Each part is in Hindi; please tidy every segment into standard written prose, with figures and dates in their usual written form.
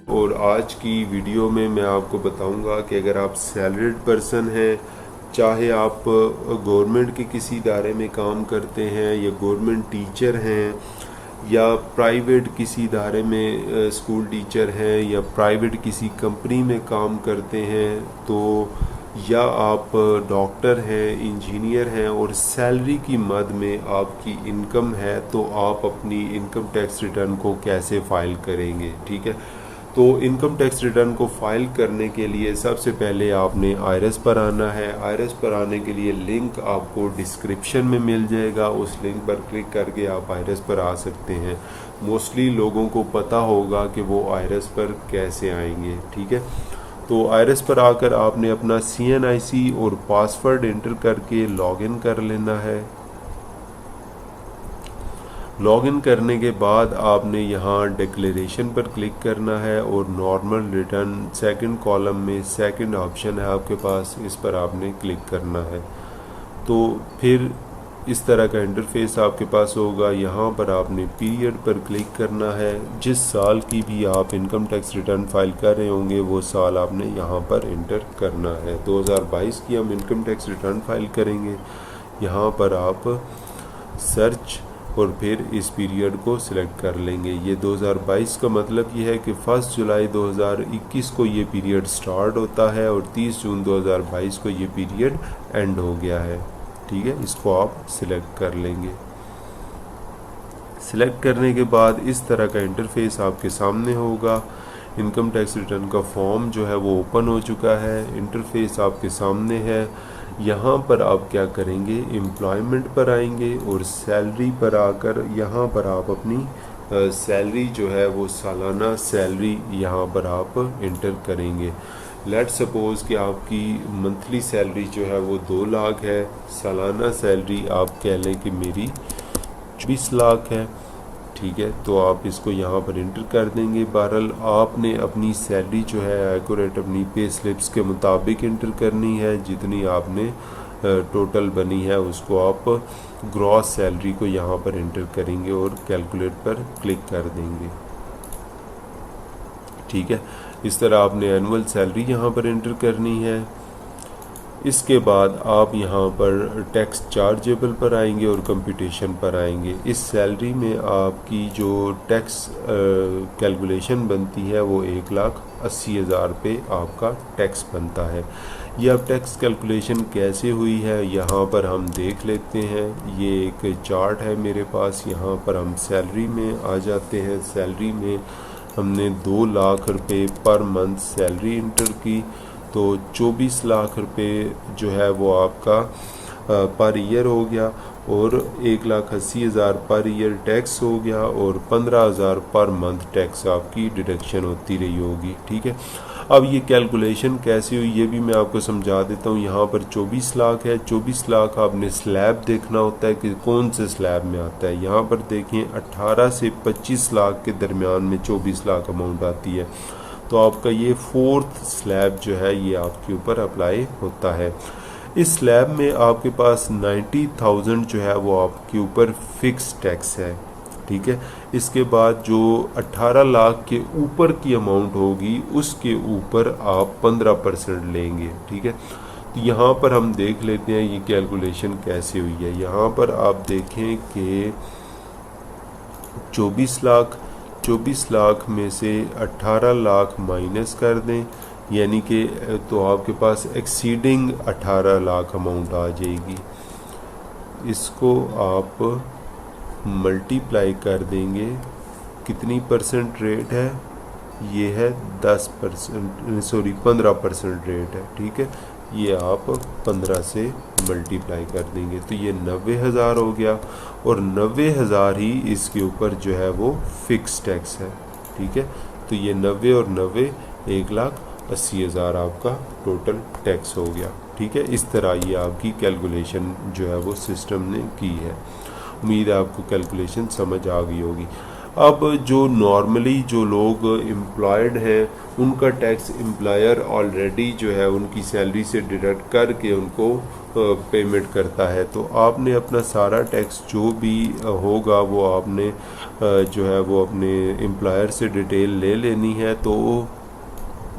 और आज की वीडियो में मैं आपको बताऊंगा कि अगर आप सैलरीड पर्सन हैं, चाहे आप गवर्नमेंट के किसी इदारे में काम करते हैं या गवर्नमेंट टीचर हैं या प्राइवेट किसी इदारे में स्कूल टीचर हैं या प्राइवेट किसी कंपनी में काम करते हैं, तो या आप डॉक्टर हैं, इंजीनियर हैं और सैलरी की मद में आपकी इनकम है, तो आप अपनी इनकम टैक्स रिटर्न को कैसे फ़ाइल करेंगे। ठीक है, तो इनकम टैक्स रिटर्न को फाइल करने के लिए सबसे पहले आपने आईआरएस पर आना है। आईआरएस पर आने के लिए लिंक आपको डिस्क्रिप्शन में मिल जाएगा, उस लिंक पर क्लिक करके आप आईआरएस पर आ सकते हैं। मोस्टली लोगों को पता होगा कि वो आईआरएस पर कैसे आएंगे। ठीक है, तो आईआरएस पर आकर आपने अपना CNIC और पासवर्ड एंटर करके लॉगिन कर लेना है। लॉगिन करने के बाद आपने यहाँ डिक्लेरेशन पर क्लिक करना है और नॉर्मल रिटर्न सेकंड कॉलम में सेकंड ऑप्शन है आपके पास, इस पर आपने क्लिक करना है। तो फिर इस तरह का इंटरफेस आपके पास होगा। यहाँ पर आपने पीरियड पर क्लिक करना है। जिस साल की भी आप इनकम टैक्स रिटर्न फाइल कर रहे होंगे वो साल आपने यहाँ पर इंटर करना है। 2022 की हम इनकम टैक्स रिटर्न फाइल करेंगे। यहाँ पर आप सर्च और फिर इस पीरियड को सिलेक्ट कर लेंगे। ये 2022 का मतलब ये है कि 1 जुलाई 2021 को ये पीरियड स्टार्ट होता है और 30 जून 2022 को ये पीरियड एंड हो गया है। ठीक है, इसको आप सिलेक्ट कर लेंगे। सिलेक्ट करने के बाद इस तरह का इंटरफेस आपके सामने होगा। इनकम टैक्स रिटर्न का फॉर्म जो है वो ओपन हो चुका है। इंटरफेस आपके सामने है। यहाँ पर आप क्या करेंगे, एम्प्लॉयमेंट पर आएंगे और सैलरी पर आकर यहाँ पर आप अपनी सैलरी जो है वो सालाना सैलरी यहाँ पर आप इंटर करेंगे। लेट सपोज़ कि आपकी मंथली सैलरी जो है वो 2 लाख है, सालाना सैलरी आप कह लें कि मेरी 24 लाख है। ठीक है, तो आप इसको यहाँ पर इंटर कर देंगे। बहरहाल आपने अपनी सैलरी जो है एक्यूरेट अपनी पे स्लिप्स के मुताबिक इंटर करनी है। जितनी आपने टोटल बनी है उसको आप ग्रॉस सैलरी को यहाँ पर इंटर करेंगे और कैलकुलेट पर क्लिक कर देंगे। ठीक है, इस तरह आपने एनुअल सैलरी यहाँ पर इंटर करनी है। इसके बाद आप यहाँ पर टैक्स चार्जेबल पर आएंगे और कंप्यूटेशन पर आएंगे। इस सैलरी में आपकी जो टैक्स कैलकुलेशन बनती है वो 1,80,000 पे आपका टैक्स बनता है। ये अब टैक्स कैलकुलेशन कैसे हुई है यहाँ पर हम देख लेते हैं। ये एक चार्ट है मेरे पास। यहाँ पर हम सैलरी में आ जाते हैं। सैलरी में हमने 2 लाख रुपये पर मंथ सैलरी इंटर की, तो 24 लाख रुपए जो है वो आपका पर ईयर हो गया और 1,80,000 पर ईयर टैक्स हो गया और 15,000 पर मंथ टैक्स आपकी डिडक्शन होती रही होगी। ठीक है, अब ये कैलकुलेशन कैसे हुई ये भी मैं आपको समझा देता हूँ। यहाँ पर 24 लाख है। 24 लाख आपने स्लैब देखना होता है कि कौन से स्लैब में आता है। यहाँ पर देखें 18 से 25 लाख के दरमियान में 24 लाख अमाउंट आती है, तो आपका ये 4th स्लैब जो है ये आपके ऊपर अप्लाई होता है। इस स्लैब में आपके पास 90,000 जो है वो आपके ऊपर फिक्स टैक्स है। ठीक है, इसके बाद जो 18 लाख के ऊपर की अमाउंट होगी उसके ऊपर आप 15% लेंगे। ठीक है, तो यहाँ पर हम देख लेते हैं ये कैलकुलेशन कैसे हुई है। यहाँ पर आप देखें कि 24 लाख में से 18 लाख माइनस कर दें, यानी कि तो आपके पास एक्सीडिंग 18 लाख अमाउंट आ जाएगी। इसको आप मल्टीप्लाई कर देंगे। कितनी परसेंट रेट है, ये है 15% रेट है। ठीक है, ये आप 15 से मल्टीप्लाई कर देंगे तो ये 90,000 हो गया और 90,000 ही इसके ऊपर जो है वो फिक्स टैक्स है। ठीक है, तो ये 90 और 90 1,80,000 आपका टोटल टैक्स हो गया। ठीक है, इस तरह ये आपकी कैलकुलेशन जो है वो सिस्टम ने की है। उम्मीद है आपको कैलकुलेशन समझ आ गई होगी। अब जो नॉर्मली जो लोग एम्प्लॉयड हैं उनका टैक्स एम्प्लॉयर ऑलरेडी जो है उनकी सैलरी से डिडक्ट करके उनको पेमेंट करता है। तो आपने अपना सारा टैक्स जो भी होगा वो आपने जो है वो अपने एम्प्लॉयर से डिटेल ले लेनी है। तो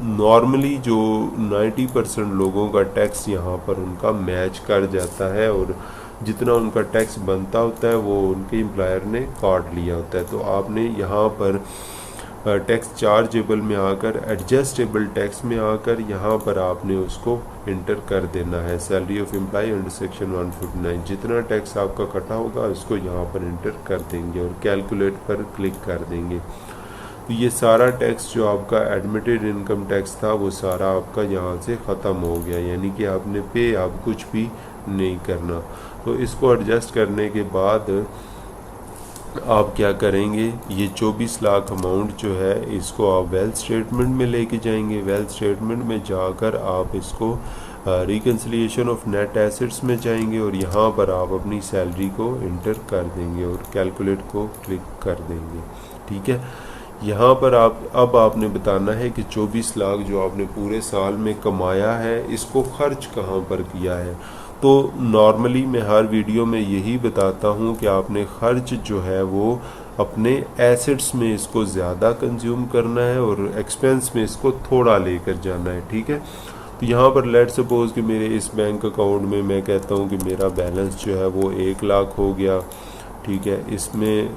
नॉर्मली जो 90% लोगों का टैक्स यहाँ पर उनका मैच कर जाता है और जितना उनका टैक्स बनता होता है वो उनके एम्प्लॉयर ने काट लिया होता है। तो आपने यहाँ पर टैक्स चार्जेबल में आकर एडजस्टेबल टैक्स में आकर यहाँ पर आपने उसको इंटर कर देना है। Salary of employ under section 159 जितना टैक्स आपका कटा होगा उसको यहाँ पर इंटर कर देंगे और कैलकुलेट पर क्लिक कर देंगे। तो ये सारा टैक्स जो आपका एडमिटेड इनकम टैक्स था वो सारा आपका यहाँ से ख़त्म हो गया, यानी कि आपने पे आप कुछ भी नहीं करना। तो इसको एडजस्ट करने के बाद आप क्या करेंगे, ये 24 लाख अमाउंट जो है इसको आप वेल्थ स्टेटमेंट में लेके जाएंगे। वेल्थ स्टेटमेंट में जाकर आप इसको रिकन्सिलिएशन ऑफ नेट एसेट्स में जाएंगे और यहाँ पर आप अपनी सैलरी को इंटर कर देंगे और कैलकुलेट को क्लिक कर देंगे। ठीक है, यहाँ पर अब आपने बताना है कि 24 लाख जो आपने पूरे साल में कमाया है इसको खर्च कहाँ पर किया है। तो नॉर्मली मैं हर वीडियो में यही बताता हूँ कि आपने खर्च जो है वो अपने एसेट्स में इसको ज़्यादा कंज्यूम करना है और एक्सपेंस में इसको थोड़ा लेकर जाना है। ठीक है, तो यहाँ पर लेट सपोज़ कि मेरे इस बैंक अकाउंट में मैं कहता हूँ कि मेरा बैलेंस जो है वो 1 लाख हो गया। ठीक है, इसमें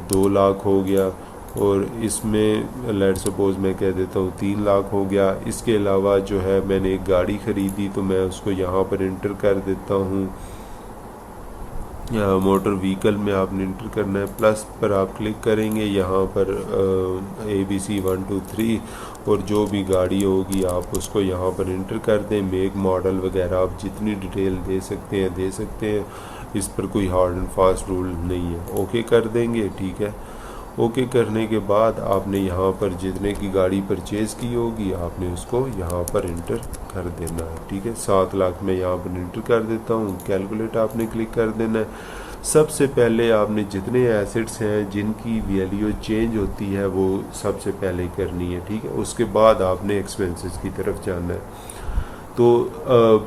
2 लाख हो गया और इसमें लेट सपोज़ मैं कह देता हूँ 3 लाख हो गया। इसके अलावा जो है मैंने एक गाड़ी ख़रीदी तो मैं उसको यहाँ पर इंटर कर देता हूँ। मोटर व्हीकल में आपने इंटर करना है, प्लस पर आप क्लिक करेंगे। यहाँ पर ABC 1 2 3 और जो भी गाड़ी होगी आप उसको यहाँ पर इंटर कर दें। मेक मॉडल वगैरह आप जितनी डिटेल दे सकते हैं, इस पर कोई हार्ड एंड फास्ट रूल नहीं है। ओके कर देंगे। ठीक है, ओके करने के बाद आपने यहाँ पर जितने की गाड़ी परचेज़ की होगी आपने उसको यहाँ पर इंटर कर देना है। ठीक है, 7 लाख में यहाँ पर इंटर कर देता हूँ, कैलकुलेट आपने क्लिक कर देना है। सबसे पहले आपने जितने एसेट्स हैं जिनकी वैल्यू चेंज होती है वो सबसे पहले करनी है। ठीक है, उसके बाद आपने एक्सपेंसेस की तरफ जाना है। तो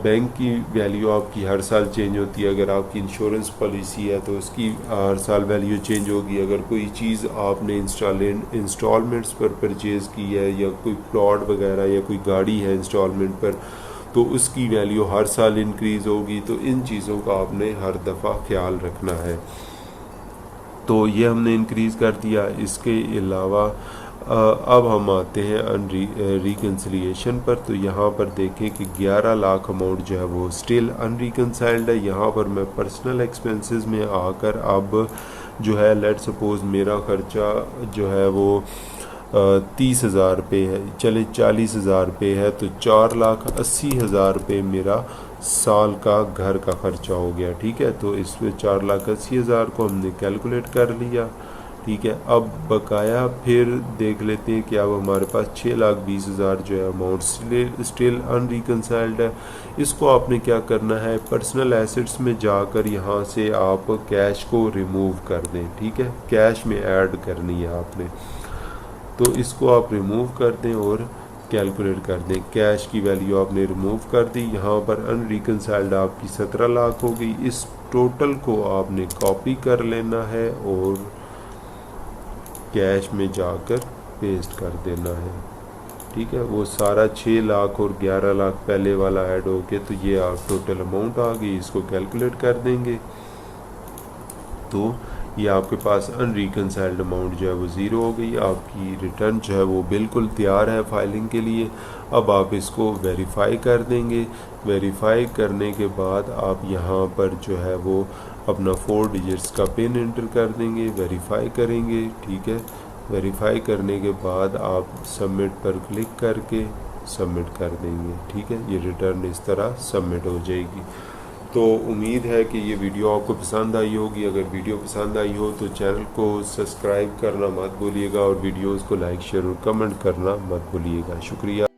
बैंक की वैल्यू आपकी हर साल चेंज होती है। अगर आपकी इंश्योरेंस पॉलिसी है तो उसकी हर साल वैल्यू चेंज होगी। अगर कोई चीज़ आपने इंस्टॉलमेंट्स पर परचेज़ की है या कोई प्लॉट वगैरह या कोई गाड़ी है इंस्टॉलमेंट पर तो उसकी वैल्यू हर साल इंक्रीज़ होगी। तो इन चीज़ों का आपने हर दफ़ा ख्याल रखना है। तो ये हमने इंक्रीज़ कर दिया। इसके अलावा अब हम आते हैं रिकन्सिलिएशन पर। तो यहाँ पर देखें कि 11 लाख अमाउंट जो है वो स्टिल अनरिकनसाइल्ड है। यहाँ पर मैं पर्सनल एक्सपेंसेस में आकर अब जो है लेट सपोज़ मेरा ख़र्चा जो है वो 30,000 रुपये है, चले 40,000 रुपये है, तो 4,80,000 रुपये मेरा साल का घर का ख़र्चा हो गया। ठीक है, तो इसमें 4,80,000 को हमने कैलकुलेट कर लिया। ठीक है, अब बकाया फिर देख लेते हैं कि अब हमारे पास 6,20,000 जो है अमाउंट स्टिल अनरिकनसाइल्ड है। इसको आपने क्या करना है, पर्सनल एसेट्स में जाकर यहाँ से आप कैश को रिमूव कर दें। ठीक है, कैश में ऐड करनी है आपने, तो इसको आप रिमूव कर दें और कैलकुलेट कर दें। कैश की वैल्यू आपने रिमूव कर दी। यहाँ पर अनरिकनसाइल्ड आपकी 17 लाख हो गई। इस टोटल को आपने कॉपी कर लेना है और कैश में जाकर पेस्ट कर देना है। ठीक है, वो सारा 6 लाख और 11 लाख पहले वाला ऐड हो गया, तो ये आप टोटल अमाउंट आ गई। इसको कैलकुलेट कर देंगे तो ये आपके पास अनरिकनसाइल्ड अमाउंट जो है वो 0 हो गई। आपकी रिटर्न जो है वो बिल्कुल तैयार है फाइलिंग के लिए। अब आप इसको वेरीफाई कर देंगे। वेरीफाई करने के बाद आप यहाँ पर जो है वो अपना 4 डिजिट्स का पिन एंटर कर देंगे, वेरीफाई करेंगे। ठीक है, वेरीफाई करने के बाद आप सबमिट पर क्लिक करके सबमिट कर देंगे। ठीक है, ये रिटर्न इस तरह सबमिट हो जाएगी। तो उम्मीद है कि ये वीडियो आपको पसंद आई होगी। अगर वीडियो पसंद आई हो तो चैनल को सब्सक्राइब करना मत भूलिएगा और वीडियोस को लाइक शेयर और कमेंट करना मत भूलिएगा। शुक्रिया।